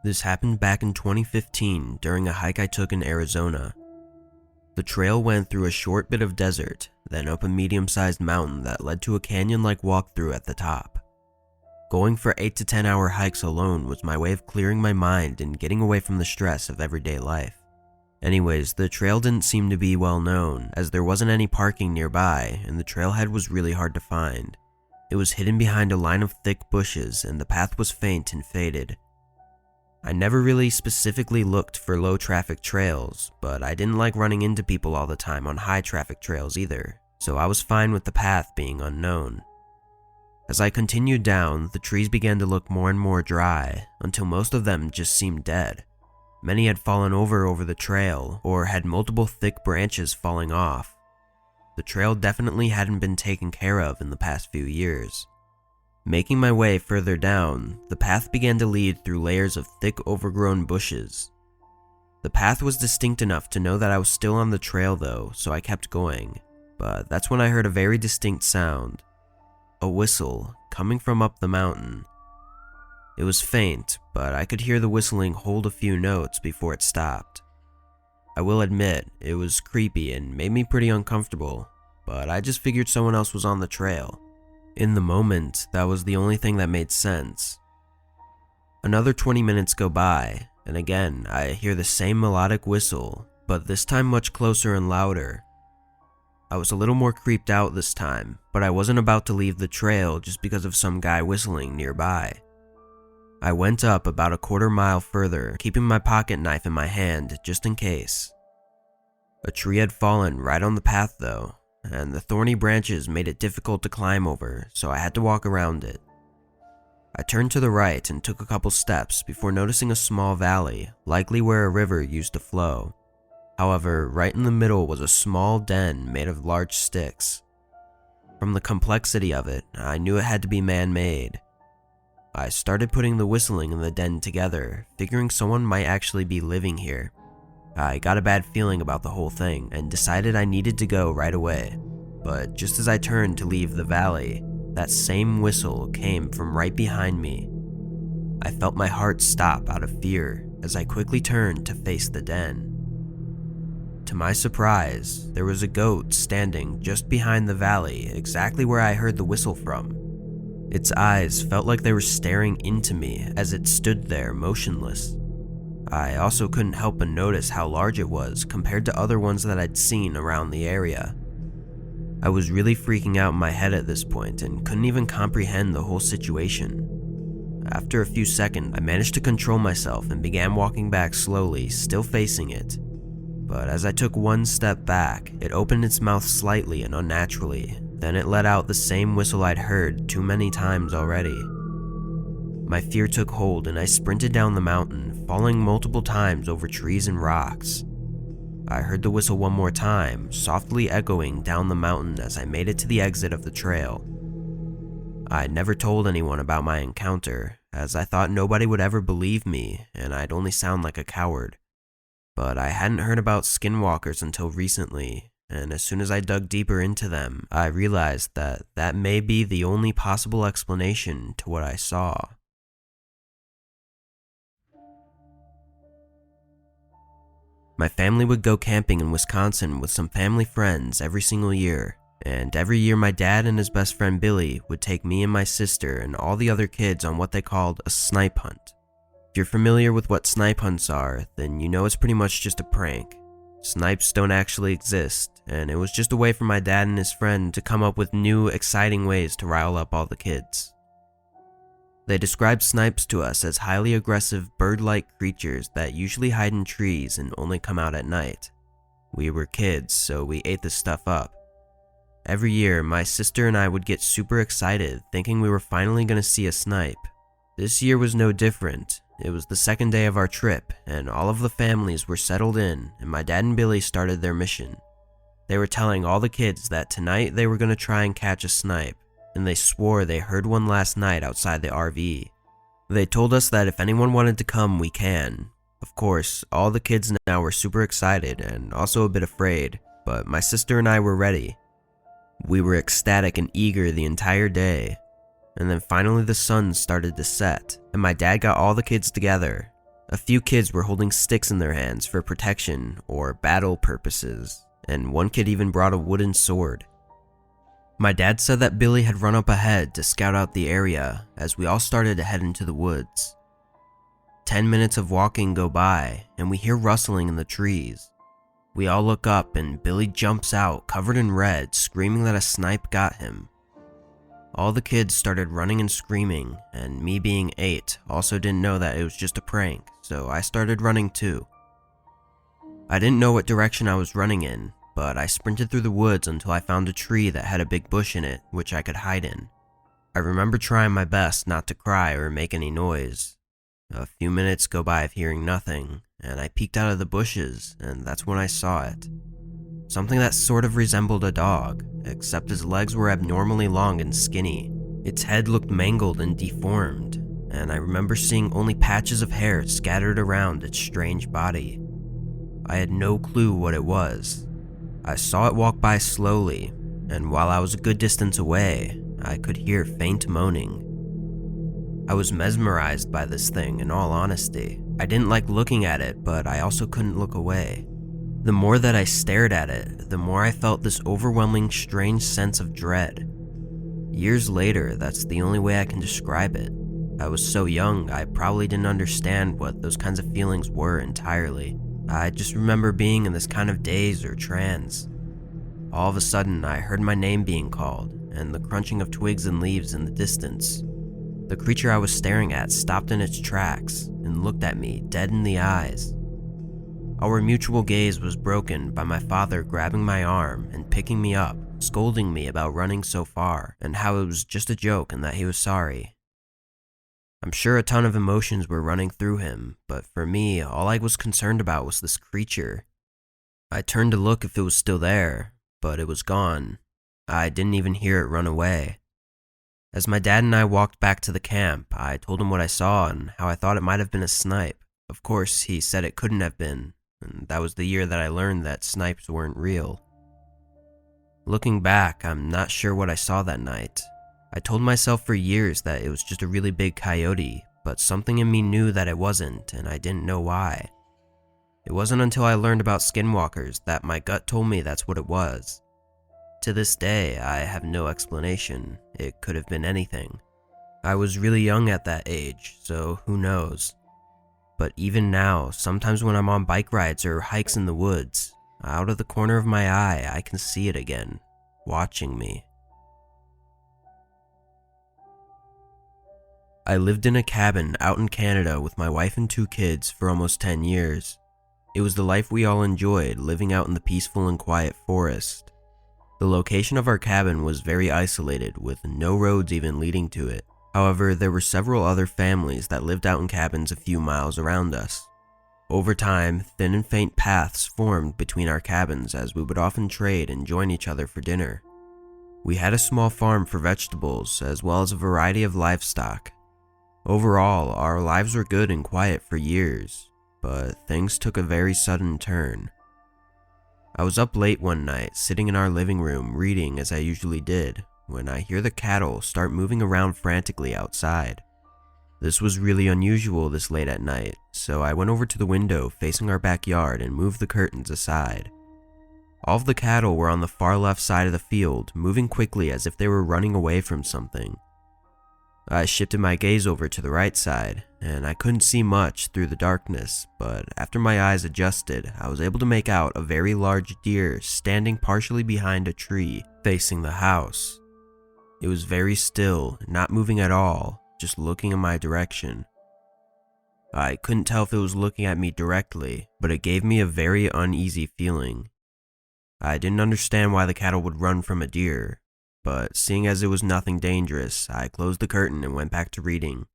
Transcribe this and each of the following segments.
This happened back in 2015 during a hike I took in Arizona. The trail went through a short bit of desert, then up a medium-sized mountain that led to a canyon-like walkthrough at the top. Going for 8 to 10 hour hikes alone was my way of clearing my mind and getting away from the stress of everyday life. Anyways, the trail didn't seem to be well known, as there wasn't any parking nearby and the trailhead was really hard to find. It was hidden behind a line of thick bushes and the path was faint and faded. I never really specifically looked for low traffic trails, but I didn't like running into people all the time on high traffic trails either, so I was fine with the path being unknown. As I continued down, the trees began to look more and more dry, until most of them just seemed dead. Many had fallen over the trail, or had multiple thick branches falling off. The trail definitely hadn't been taken care of in the past few years. Making my way further down, the path began to lead through layers of thick overgrown bushes. The path was distinct enough to know that I was still on the trail though, so I kept going, but that's when I heard a very distinct sound. A whistle, coming from up the mountain. It was faint, but I could hear the whistling hold a few notes before it stopped. I will admit, it was creepy and made me pretty uncomfortable, but I just figured someone else was on the trail. In the moment, that was the only thing that made sense. Another 20 minutes go by, and again, I hear the same melodic whistle, but this time much closer and louder. I was a little more creeped out this time, but I wasn't about to leave the trail just because of some guy whistling nearby. I went up about a quarter mile further, keeping my pocket knife in my hand just in case. A tree had fallen right on the path though, and the thorny branches made it difficult to climb over, so I had to walk around it. I turned to the right and took a couple steps before noticing a small valley, likely where a river used to flow. However, right in the middle was a small den made of large sticks. From the complexity of it, I knew it had to be man-made. I started putting the whistling in the den together, figuring someone might actually be living here. I got a bad feeling about the whole thing and decided I needed to go right away. But just as I turned to leave the valley, that same whistle came from right behind me. I felt my heart stop out of fear as I quickly turned to face the den. To my surprise, there was a goat standing just behind the valley, exactly where I heard the whistle from. Its eyes felt like they were staring into me as it stood there motionless. I also couldn't help but notice how large it was compared to other ones that I'd seen around the area. I was really freaking out in my head at this point and couldn't even comprehend the whole situation. After a few seconds, I managed to control myself and began walking back slowly, still facing it. But as I took one step back, it opened its mouth slightly and unnaturally. Then it let out the same whistle I'd heard too many times already. My fear took hold and I sprinted down the mountain, falling multiple times over trees and rocks. I heard the whistle one more time, softly echoing down the mountain as I made it to the exit of the trail. I never told anyone about my encounter, as I thought nobody would ever believe me and I'd only sound like a coward. But I hadn't heard about Skinwalkers until recently, and as soon as I dug deeper into them, I realized that that may be the only possible explanation to what I saw. My family would go camping in Wisconsin with some family friends every single year, and every year my dad and his best friend Billy would take me and my sister and all the other kids on what they called a snipe hunt. If you're familiar with what snipe hunts are, then you know it's pretty much just a prank. Snipes don't actually exist, and it was just a way for my dad and his friend to come up with new, exciting ways to rile up all the kids. They described snipes to us as highly aggressive, bird-like creatures that usually hide in trees and only come out at night. We were kids, so we ate this stuff up. Every year, my sister and I would get super excited, thinking we were finally going to see a snipe. This year was no different. It was the second day of our trip, and all of the families were settled in, and my dad and Billy started their mission. They were telling all the kids that tonight they were going to try and catch a snipe, and they swore they heard one last night outside the RV. They told us that if anyone wanted to come, we can. Of course, all the kids now were super excited and also a bit afraid, but my sister and I were ready. We were ecstatic and eager the entire day. And then finally the sun started to set, and my dad got all the kids together. A few kids were holding sticks in their hands for protection or battle purposes, and one kid even brought a wooden sword. My dad said that Billy had run up ahead to scout out the area as we all started to head into the woods. 10 minutes of walking go by, and we hear rustling in the trees. We all look up and Billy jumps out covered in red, screaming that a snipe got him. All the kids started running and screaming, and me being 8 also didn't know that it was just a prank, so I started running too. I didn't know what direction I was running in, but I sprinted through the woods until I found a tree that had a big bush in it, which I could hide in. I remember trying my best not to cry or make any noise. A few minutes go by of hearing nothing, and I peeked out of the bushes, and that's when I saw it. Something that sort of resembled a dog, except his legs were abnormally long and skinny. Its head looked mangled and deformed, and I remember seeing only patches of hair scattered around its strange body. I had no clue what it was. I saw it walk by slowly, and while I was a good distance away, I could hear faint moaning. I was mesmerized by this thing, in all honesty. I didn't like looking at it, but I also couldn't look away. The more that I stared at it, the more I felt this overwhelming, strange sense of dread. Years later, that's the only way I can describe it. I was so young, I probably didn't understand what those kinds of feelings were entirely. I just remember being in this kind of daze or trance. All of a sudden, I heard my name being called, and the crunching of twigs and leaves in the distance. The creature I was staring at stopped in its tracks and looked at me dead in the eyes. Our mutual gaze was broken by my father grabbing my arm and picking me up, scolding me about running so far and how it was just a joke and that he was sorry. I'm sure a ton of emotions were running through him, but for me, all I was concerned about was this creature. I turned to look if it was still there, but it was gone. I didn't even hear it run away. As my dad and I walked back to the camp, I told him what I saw and how I thought it might have been a snipe. Of course, he said it couldn't have been, and that was the year that I learned that snipes weren't real. Looking back, I'm not sure what I saw that night. I told myself for years that it was just a really big coyote, but something in me knew that it wasn't, and I didn't know why. It wasn't until I learned about Skinwalkers that my gut told me that's what it was. To this day, I have no explanation. It could have been anything. I was really young at that age, so who knows. But even now, sometimes when I'm on bike rides or hikes in the woods, out of the corner of my eye, I can see it again, watching me. I lived in a cabin out in Canada with my wife and 2 kids for almost 10 years. It was the life we all enjoyed, living out in the peaceful and quiet forest. The location of our cabin was very isolated, with no roads even leading to it. However, there were several other families that lived out in cabins a few miles around us. Over time, thin and faint paths formed between our cabins as we would often trade and join each other for dinner. We had a small farm for vegetables, as well as a variety of livestock. Overall, our lives were good and quiet for years, but things took a very sudden turn. I was up late one night, sitting in our living room reading as I usually did, when I hear the cattle start moving around frantically outside. This was really unusual this late at night, so I went over to the window facing our backyard and moved the curtains aside. All of the cattle were on the far left side of the field, moving quickly as if they were running away from something. I shifted my gaze over to the right side, and I couldn't see much through the darkness, but after my eyes adjusted, I was able to make out a very large deer standing partially behind a tree facing the house. It was very still, not moving at all, just looking in my direction. I couldn't tell if it was looking at me directly, but it gave me a very uneasy feeling. I didn't understand why the cattle would run from a deer, but seeing as it was nothing dangerous, I closed the curtain and went back to reading.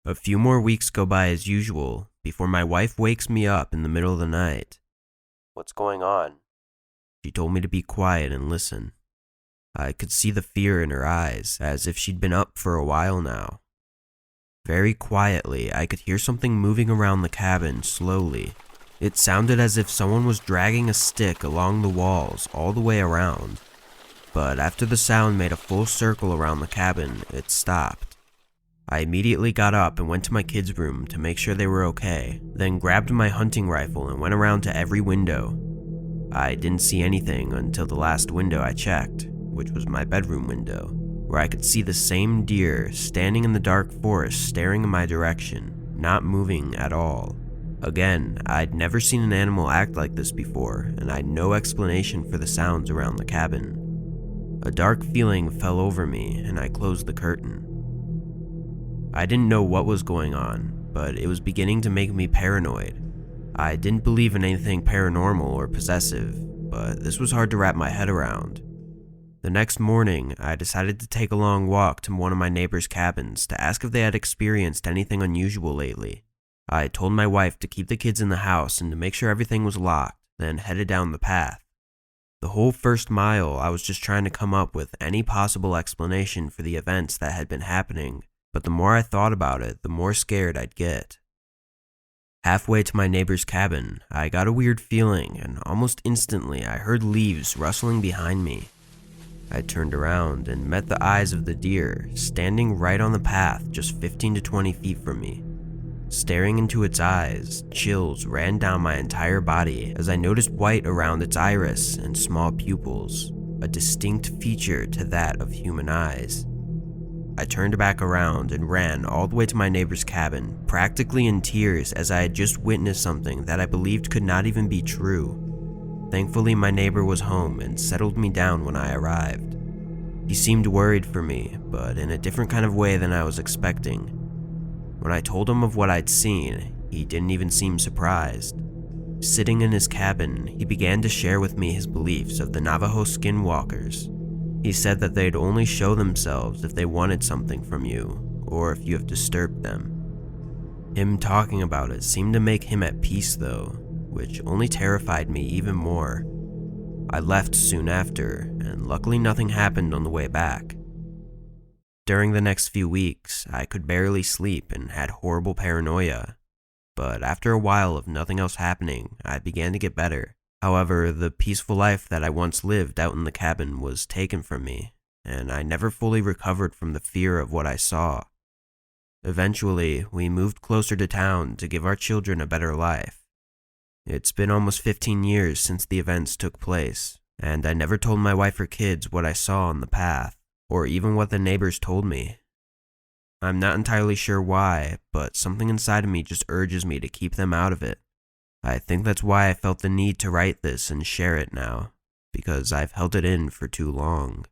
A few more weeks go by as usual, before my wife wakes me up in the middle of the night. "What's going on?" She told me to be quiet and listen. I could see the fear in her eyes, as if she'd been up for a while now. Very quietly, I could hear something moving around the cabin slowly. It sounded as if someone was dragging a stick along the walls all the way around. But after the sound made a full circle around the cabin, it stopped. I immediately got up and went to my kids' room to make sure they were okay, then grabbed my hunting rifle and went around to every window. I didn't see anything until the last window I checked, which was my bedroom window, where I could see the same deer standing in the dark forest staring in my direction, not moving at all. Again, I'd never seen an animal act like this before, and I had no explanation for the sounds around the cabin. A dark feeling fell over me, and I closed the curtain. I didn't know what was going on, but it was beginning to make me paranoid. I didn't believe in anything paranormal or possessive, but this was hard to wrap my head around. The next morning, I decided to take a long walk to one of my neighbors' cabins to ask if they had experienced anything unusual lately. I told my wife to keep the kids in the house and to make sure everything was locked, then headed down the path. The whole first mile, I was just trying to come up with any possible explanation for the events that had been happening, but the more I thought about it, the more scared I'd get. Halfway to my neighbor's cabin, I got a weird feeling, and almost instantly I heard leaves rustling behind me. I turned around and met the eyes of the deer, standing right on the path just 15 to 20 feet from me. Staring into its eyes, chills ran down my entire body as I noticed white around its iris and small pupils, a distinct feature to that of human eyes. I turned back around and ran all the way to my neighbor's cabin, practically in tears as I had just witnessed something that I believed could not even be true. Thankfully, my neighbor was home and settled me down when I arrived. He seemed worried for me, but in a different kind of way than I was expecting. When I told him of what I'd seen, he didn't even seem surprised. Sitting in his cabin, he began to share with me his beliefs of the Navajo Skinwalkers. He said that they'd only show themselves if they wanted something from you, or if you have disturbed them. Him talking about it seemed to make him at peace though, which only terrified me even more. I left soon after, and luckily nothing happened on the way back. During the next few weeks, I could barely sleep and had horrible paranoia, but after a while of nothing else happening, I began to get better. However, the peaceful life that I once lived out in the cabin was taken from me, and I never fully recovered from the fear of what I saw. Eventually, we moved closer to town to give our children a better life. It's been almost 15 years since the events took place, and I never told my wife or kids what I saw on the path, or even what the neighbors told me. I'm not entirely sure why, but something inside of me just urges me to keep them out of it. I think that's why I felt the need to write this and share it now, because I've held it in for too long.